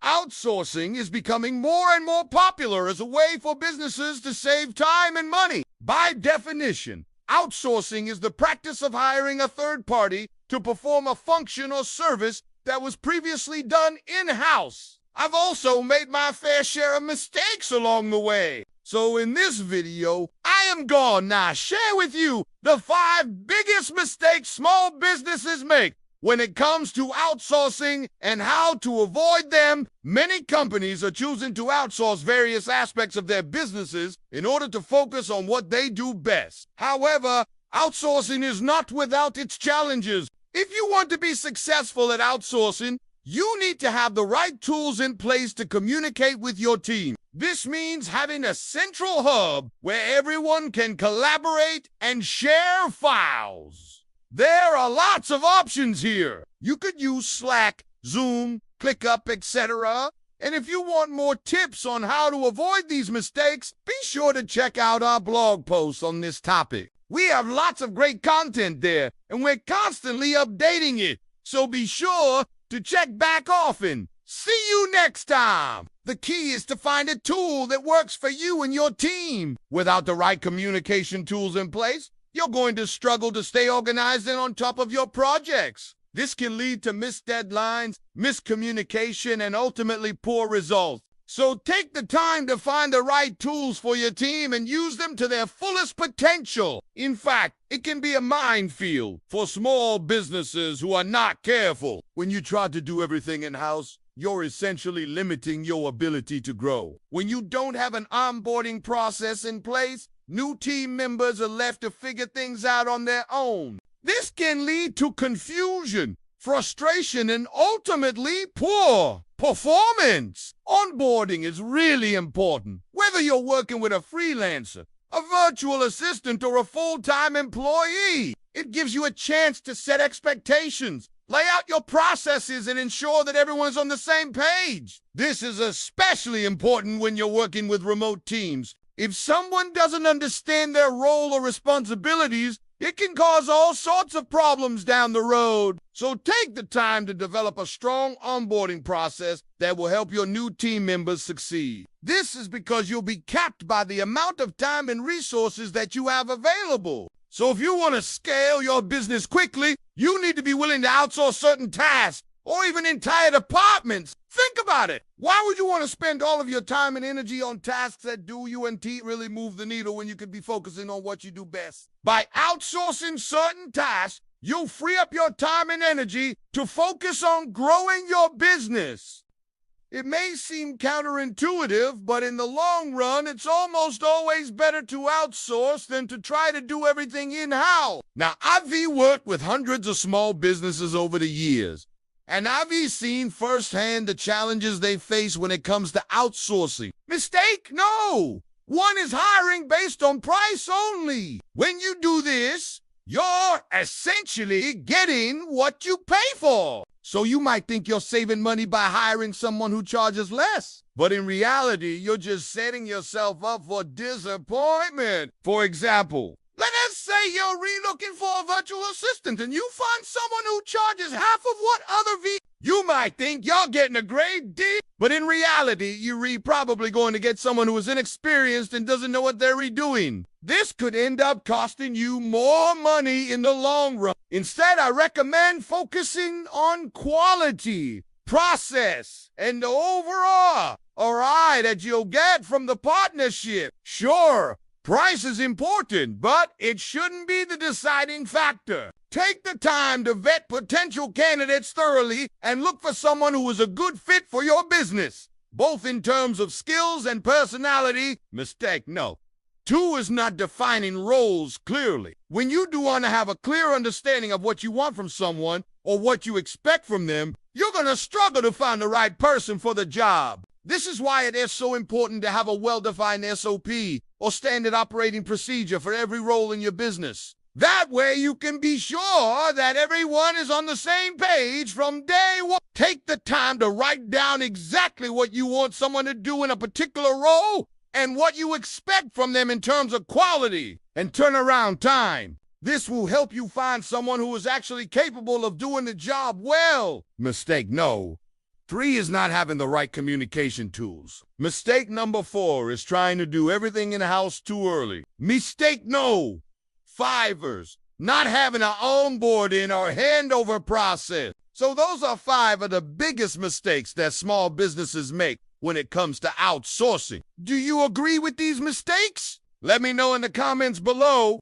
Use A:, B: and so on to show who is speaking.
A: Outsourcing is becoming more and more popular as a way for businesses to save time and money. By definition, outsourcing is the practice of hiring a third party to perform a function or service that was previously done in-house. I've also made my fair share of mistakes along the way. So in this video, I am going to share with you the 5 biggest mistakes small businesses make when it comes to outsourcing and how to avoid them. Many companies are choosing to outsource various aspects of their businesses in order to focus on what they do best. However, outsourcing is not without its challenges. If you want to be successful at outsourcing, you need to have the right tools in place to communicate with your team. This means having a central hub where everyone can collaborate and share files. There are lots of options here. You could use Slack, Zoom, ClickUp, etc. And if you want more tips on how to avoid these mistakes, be sure to check out our blog post on this topic. We have lots of great content there, and we're constantly updating it. So be sure to check back often. See you next time. The key is to find a tool that works for you and your team. Without the right communication tools in place, you're going to struggle to stay organized and on top of your projects. This can lead to missed deadlines, miscommunication, and ultimately poor results. So take the time to find the right tools for your team and use them to their fullest potential. In fact, it can be a minefield for small businesses who are not careful. When you try to do everything in-house, you're essentially limiting your ability to grow. When you don't have an onboarding process in place, new team members are left to figure things out on their own. This can lead to confusion, frustration, and ultimately poor performance. Onboarding is really important. Whether you're working with a freelancer, a virtual assistant, or a full-time employee, it gives you a chance to set expectations, lay out your processes, and ensure that everyone's on the same page. This is especially important when you're working with remote teams. If someone doesn't understand their role or responsibilities, it can cause all sorts of problems down the road. So take the time to develop a strong onboarding process that will help your new team members succeed. This is because you'll be capped by the amount of time and resources that you have available. So if you want to scale your business quickly, you need to be willing to outsource certain tasks or even entire departments. Think about it. Why would you want to spend all of your time and energy on tasks that do you and really move the needle when you could be focusing on what you do best? By outsourcing certain tasks, you'll free up your time and energy to focus on growing your business. It may seem counterintuitive, but in the long run, it's almost always better to outsource than to try to do everything in-house. Now, I've worked with hundreds of small businesses over the years, and I've seen firsthand the challenges they face when it comes to outsourcing. Mistake? No! One is hiring based on price only. When you do this, you're essentially getting what you pay for. So you might think you're saving money by hiring someone who charges less. But in reality, you're just setting yourself up for disappointment. For example, let us say you're looking for a virtual assistant and you find someone who charges half of what other You might think you're getting a great deal, but in reality, you're probably going to get someone who is inexperienced and doesn't know what they're redoing. This could end up costing you more money in the long run. Instead, I recommend focusing on quality, process, and the overall ROI that you'll get from the partnership. Sure, price is important, but it shouldn't be the deciding factor. Take the time to vet potential candidates thoroughly and look for someone who is a good fit for your business, both in terms of skills and personality. Mistake, no. 2 is not defining roles clearly. When you do want to have a clear understanding of what you want from someone or what you expect from them, you're going to struggle to find the right person for the job. This is why it is so important to have a well-defined SOP or standard operating procedure for every role in your business. That way you can be sure that everyone is on the same page from day one. Take the time to write down exactly what you want someone to do in a particular role and what you expect from them in terms of quality and turnaround time. This will help you find someone who is actually capable of doing the job well. Mistake, no. 3 is not having the right communication tools. Mistake number 4 is trying to do everything in-house too early. Mistake no. 5ers, not having an onboarding or handover process. So those are 5 of the biggest mistakes that small businesses make when it comes to outsourcing. Do you agree with these mistakes? Let me know in the comments below.